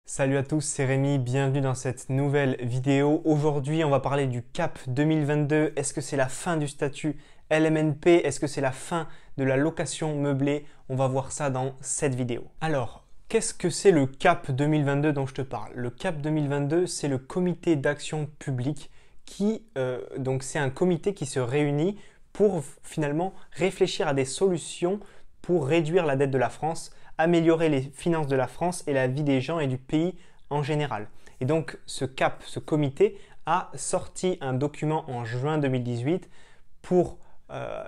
Salut à tous, c'est Rémi, bienvenue dans cette nouvelle vidéo. Aujourd'hui, on va parler du CAP 2022. Est-ce que c'est la fin du statut LMNP? Est-ce que c'est la fin de la location meublée? On va voir ça dans cette vidéo. Alors, qu'est-ce que c'est le CAP 2022 dont je te parle? Le CAP 2022, c'est le comité d'action publique donc c'est un comité qui se réunit pour finalement réfléchir à des solutions pour réduire la dette de la France, améliorer les finances de la France et la vie des gens et du pays en général. Et donc ce CAP, ce comité, a sorti un document en juin 2018 pour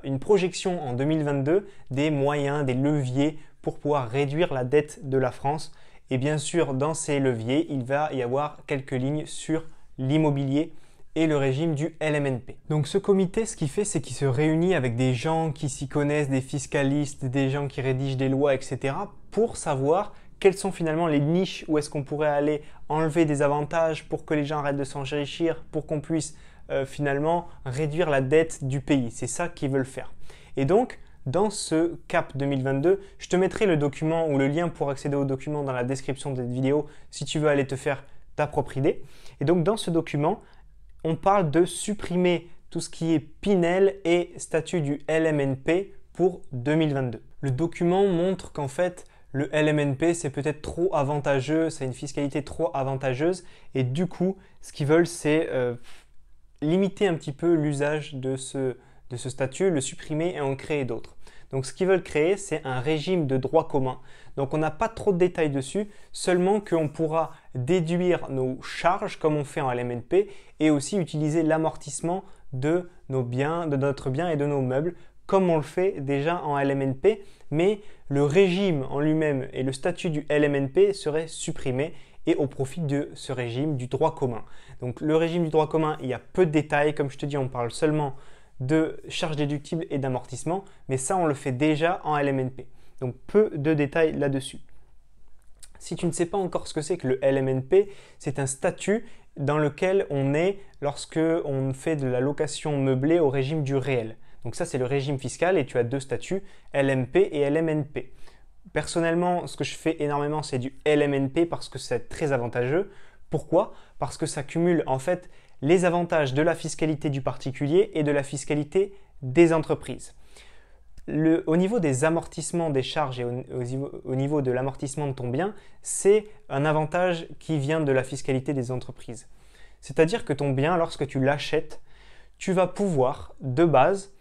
une projection en 2022 des moyens, des leviers pour pouvoir réduire la dette de la France. Et bien sûr, dans ces leviers, il va y avoir quelques lignes sur l'immobilier et le régime du LMNP. Donc ce comité, ce qu'il fait, c'est qu'il se réunit avec des gens qui s'y connaissent, des fiscalistes, des gens qui rédigent des lois, etc. pour savoir quelles sont finalement les niches où est-ce qu'on pourrait aller enlever des avantages pour que les gens arrêtent de s'enrichir, pour qu'on puisse finalement réduire la dette du pays. C'est ça qu'ils veulent faire. Et donc, dans ce CAP 2022, je te mettrai le document ou le lien pour accéder au document dans la description de cette vidéo si tu veux aller te faire ta propre idée. Et donc dans ce document, on parle de supprimer tout ce qui est Pinel et statut du LMNP pour 2022. Le document montre qu'en fait, le LMNP, c'est peut-être trop avantageux, c'est une fiscalité trop avantageuse et du coup, ce qu'ils veulent, c'est limiter un petit peu l'usage de ce statut, le supprimer et en créer d'autres. Donc ce qu'ils veulent créer, c'est un régime de droit commun. Donc on n'a pas trop de détails dessus, seulement qu'on pourra déduire nos charges comme on fait en LMNP et aussi utiliser l'amortissement de nos biens, de notre bien et de nos meubles comme on le fait déjà en LMNP, mais le régime en lui-même et le statut du LMNP seraient supprimés et au profit de ce régime du droit commun. Donc le régime du droit commun, il y a peu de détails, comme je te dis, on parle seulement de charges déductibles et d'amortissement, mais ça on le fait déjà en LMNP. Donc peu de détails là-dessus. Si tu ne sais pas encore ce que c'est que le LMNP, c'est un statut dans lequel on est lorsque on fait de la location meublée au régime du réel. Donc ça c'est le régime fiscal et tu as deux statuts, LMP et LMNP. Personnellement, ce que je fais énormément, c'est du LMNP parce que c'est très avantageux. Pourquoi? Parce que ça cumule en fait les avantages de la fiscalité du particulier et de la fiscalité des entreprises. Au niveau des amortissements des charges et au niveau de l'amortissement de ton bien, c'est un avantage qui vient de la fiscalité des entreprises. C'est-à-dire que ton bien, lorsque tu l'achètes, tu vas pouvoir, de base,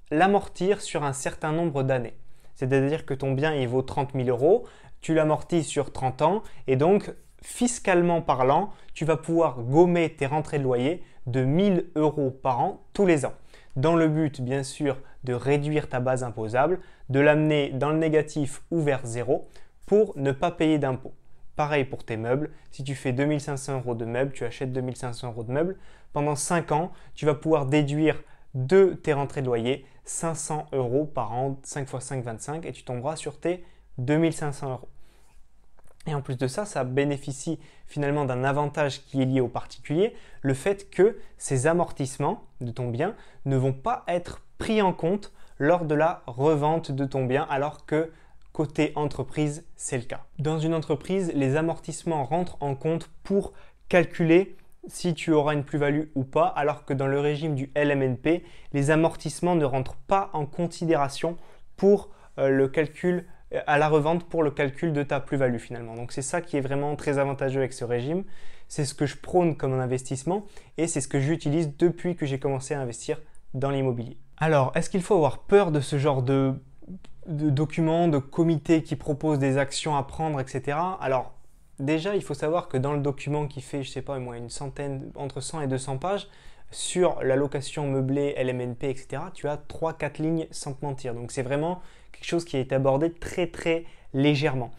l'amortir sur un certain nombre d'années. C'est-à-dire que ton bien, il vaut 30 000 €, tu l'amortis sur 30 ans et donc, fiscalement parlant, tu vas pouvoir gommer tes rentrées de loyer de 1 000 € par an tous les ans. Dans le but, bien sûr, de réduire ta base imposable, de l'amener dans le négatif ou vers zéro pour ne pas payer d'impôts. Pareil pour tes meubles, si tu fais 2 500 € de meubles, tu achètes 2 500 € de meubles, pendant 5 ans, tu vas pouvoir déduire de tes rentrées de loyer 500 € par an, 5 x 5, 25 et tu tomberas sur tes 2 500 €. Et en plus de ça, ça bénéficie finalement d'un avantage qui est lié au particulier, le fait que ces amortissements de ton bien ne vont pas être pris en compte lors de la revente de ton bien, alors que côté entreprise, c'est le cas. Dans une entreprise, les amortissements rentrent en compte pour calculer si tu auras une plus-value ou pas, alors que dans le régime du LMNP, les amortissements ne rentrent pas en considération pour le calcul à la revente pour le calcul de ta plus-value finalement. Donc c'est ça qui est vraiment très avantageux avec ce régime. C'est ce que je prône comme un investissement et c'est ce que j'utilise depuis que j'ai commencé à investir dans l'immobilier. Alors, est-ce qu'il faut avoir peur de ce genre de documents, de comités qui proposent des actions à prendre, etc. Alors, déjà, il faut savoir que dans le document qui fait, je sais pas moi, une centaine, entre 100 et 200 pages, sur la location meublée, LMNP, etc., tu as 3-4 lignes sans te mentir. Donc c'est vraiment quelque chose qui a été abordé très très légèrement.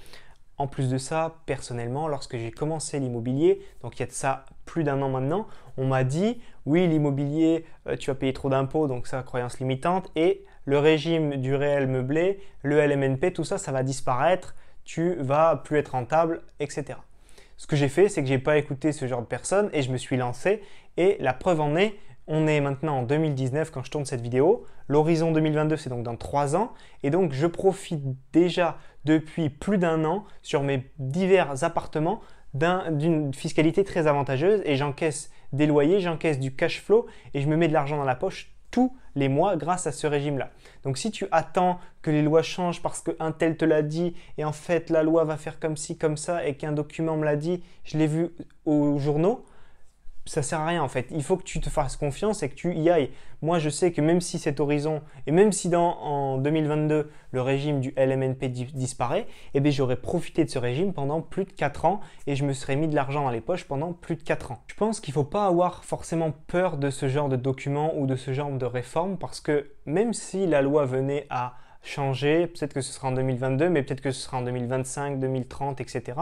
En plus de ça, personnellement, lorsque j'ai commencé l'immobilier, donc il y a de ça plus d'1 an maintenant, on m'a dit oui, l'immobilier, tu vas payer trop d'impôts, donc ça, croyance limitante, et le régime du réel meublé, le LMNP, tout ça, ça va disparaître, tu vas plus être rentable, etc. Ce que j'ai fait, c'est que j'ai pas écouté ce genre de personnes et je me suis lancé. Et la preuve en est, on est maintenant en 2019 quand je tourne cette vidéo. L'horizon 2022, c'est donc dans 3 ans. Et donc, je profite déjà depuis plus d'1 an sur mes divers appartements d'une fiscalité très avantageuse et j'encaisse des loyers, j'encaisse du cash flow et je me mets de l'argent dans la poche tous les mois grâce à ce régime-là. Donc si tu attends que les lois changent parce qu'un tel te l'a dit et en fait la loi va faire comme ci, comme ça et qu'un document me l'a dit, je l'ai vu aux journaux, ça sert à rien en fait. Il faut que tu te fasses confiance et que tu y ailles. Moi, je sais que même si cet horizon, et même si en 2022, le régime du LMNP disparaît, eh bien, j'aurais profité de ce régime pendant plus de 4 ans et je me serais mis de l'argent dans les poches pendant plus de 4 ans. Je pense qu'il ne faut pas avoir forcément peur de ce genre de document ou de ce genre de réforme parce que même si la loi venait à changer, peut-être que ce sera en 2022, mais peut-être que ce sera en 2025, 2030, etc.,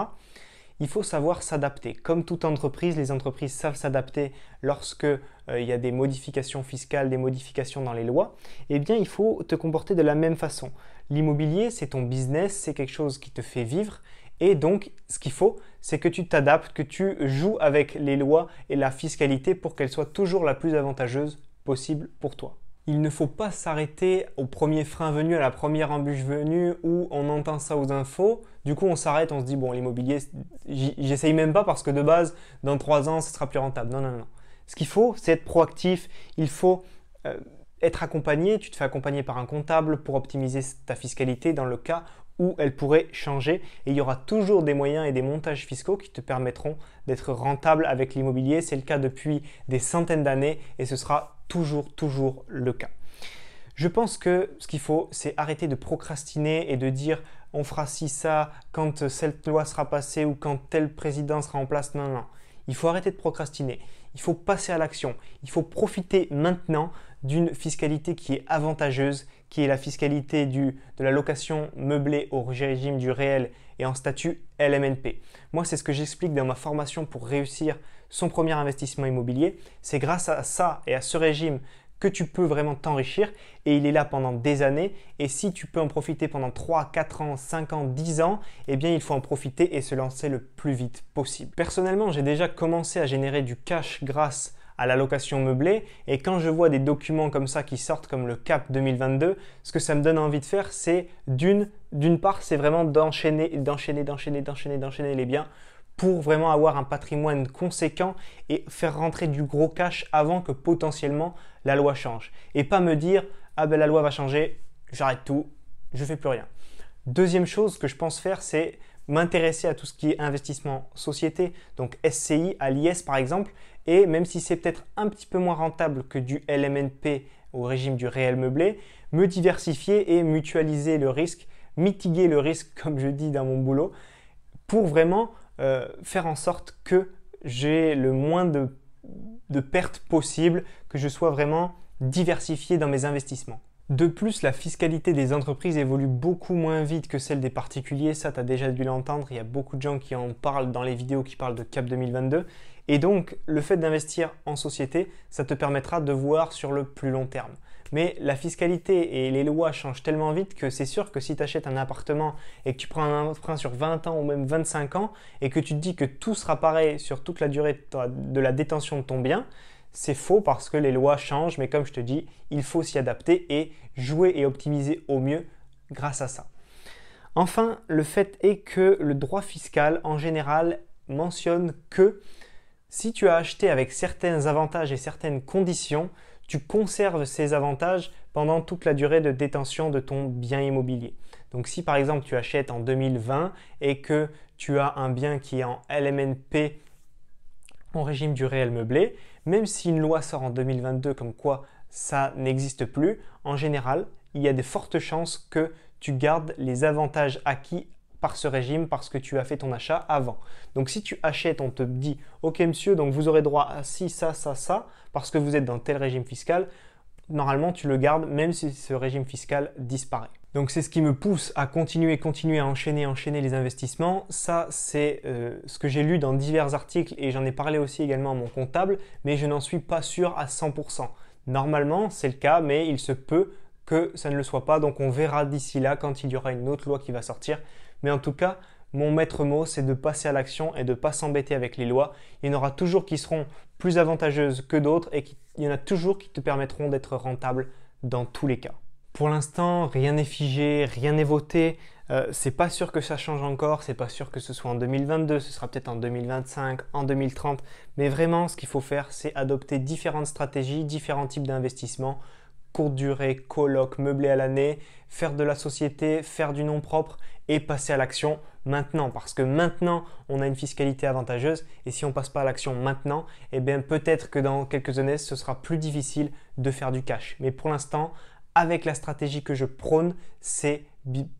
il faut savoir s'adapter. Comme toute entreprise, les entreprises savent s'adapter lorsque il y a des modifications fiscales, des modifications dans les lois. Eh bien, il faut te comporter de la même façon. L'immobilier, c'est ton business, c'est quelque chose qui te fait vivre. Et donc, ce qu'il faut, c'est que tu t'adaptes, que tu joues avec les lois et la fiscalité pour qu'elle soit toujours la plus avantageuse possible pour toi. Il ne faut pas s'arrêter au premier frein venu, à la première embûche venue où on entend ça aux infos. Du coup, on s'arrête, on se dit, bon, l'immobilier, j'essaye même pas parce que de base, dans 3 ans, ce sera plus rentable. Non, non, non. Ce qu'il faut, c'est être proactif. Il faut être accompagné. Tu te fais accompagner par un comptable pour optimiser ta fiscalité dans le cas où elle pourrait changer. Et il y aura toujours des moyens et des montages fiscaux qui te permettront d'être rentable avec l'immobilier. C'est le cas depuis des centaines d'années et ce sera toujours le cas. Je pense que ce qu'il faut, c'est arrêter de procrastiner et de dire on fera ci, ça, quand cette loi sera passée ou quand tel président sera en place. Non, non. Il faut arrêter de procrastiner. Il faut passer à l'action. Il faut profiter maintenant d'une fiscalité qui est avantageuse, qui est la fiscalité de la location meublée au régime du réel et en statut LMNP. Moi, c'est ce que j'explique dans ma formation pour réussir son premier investissement immobilier. C'est grâce à ça et à ce régime que tu peux vraiment t'enrichir et il est là pendant des années et si tu peux en profiter pendant 3, 4 ans, 5 ans, 10 ans, eh bien il faut en profiter et se lancer le plus vite possible. Personnellement, j'ai déjà commencé à générer du cash grâce à la location meublée et quand je vois des documents comme ça qui sortent comme le CAP 2022, ce que ça me donne envie de faire, c'est d'une part, c'est vraiment d'enchaîner les biens pour vraiment avoir un patrimoine conséquent et faire rentrer du gros cash avant que potentiellement la loi change. Et pas me dire « Ah ben la loi va changer, j'arrête tout, je fais plus rien ». Deuxième chose que je pense faire, c'est m'intéresser à tout ce qui est investissement société, donc SCI, à l'IS par exemple, et même si c'est peut-être un petit peu moins rentable que du LMNP au régime du réel meublé, me diversifier et mutualiser le risque, mitiguer le risque comme je dis dans mon boulot, pour vraiment faire en sorte que j'ai le moins de pertes possibles, que je sois vraiment diversifié dans mes investissements. De plus, la fiscalité des entreprises évolue beaucoup moins vite que celle des particuliers. Ça, tu as déjà dû l'entendre. Il y a beaucoup de gens qui en parlent dans les vidéos qui parlent de CAP 2022. Et donc, le fait d'investir en société, ça te permettra de voir sur le plus long terme. Mais la fiscalité et les lois changent tellement vite que c'est sûr que si tu achètes un appartement et que tu prends un emprunt sur 20 ans ou même 25 ans et que tu te dis que tout sera pareil sur toute la durée de la détention de ton bien, c'est faux parce que les lois changent, mais comme je te dis, il faut s'y adapter et jouer et optimiser au mieux grâce à ça. Enfin, le fait est que le droit fiscal en général mentionne que si tu as acheté avec certains avantages et certaines conditions, tu conserves ces avantages pendant toute la durée de détention de ton bien immobilier. Donc si par exemple tu achètes en 2020 et que tu as un bien qui est en LMNP en régime du réel meublé, même si une loi sort en 2022 comme quoi ça n'existe plus, en général, il y a de fortes chances que tu gardes les avantages acquis par ce régime parce que tu as fait ton achat avant. Donc si tu achètes, on te dit « Ok monsieur, donc vous aurez droit à ci, ça, parce que vous êtes dans tel régime fiscal », normalement tu le gardes même si ce régime fiscal disparaît. Donc c'est ce qui me pousse à continuer à enchaîner les investissements. Ça, c'est ce que j'ai lu dans divers articles et j'en ai parlé aussi également à mon comptable, mais je n'en suis pas sûr à 100%. Normalement, c'est le cas, mais il se peut que ça ne le soit pas. Donc on verra d'ici là quand il y aura une autre loi qui va sortir. Mais en tout cas, mon maître mot, c'est de passer à l'action et de ne pas s'embêter avec les lois. Il y en aura toujours qui seront plus avantageuses que d'autres et il y en a toujours qui te permettront d'être rentable dans tous les cas. Pour l'instant, rien n'est figé, rien n'est voté. C'est pas sûr que ça change encore, c'est pas sûr que ce soit en 2022, ce sera peut-être en 2025, en 2030. Mais vraiment, ce qu'il faut faire, c'est adopter différentes stratégies, différents types d'investissements, courte durée, coloc, meublé à l'année, faire de la société, faire du nom propre et passer à l'action maintenant. Parce que maintenant, on a une fiscalité avantageuse et si on ne passe pas à l'action maintenant, eh bien peut-être que dans quelques années, ce sera plus difficile de faire du cash. Mais pour l'instant, avec la stratégie que je prône, c'est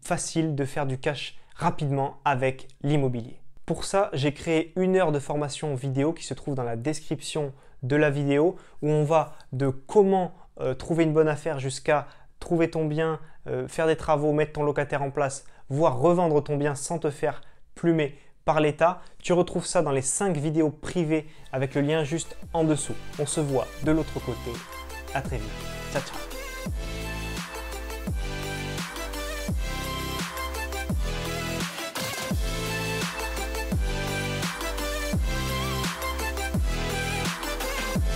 facile de faire du cash rapidement avec l'immobilier. Pour ça, j'ai créé une heure de formation vidéo qui se trouve dans la description de la vidéo où on va de comment trouver une bonne affaire jusqu'à trouver ton bien, faire des travaux, mettre ton locataire en place, voire revendre ton bien sans te faire plumer par l'État. Tu retrouves ça dans les 5 vidéos privées avec le lien juste en dessous. On se voit de l'autre côté. À très vite. Ciao, ciao.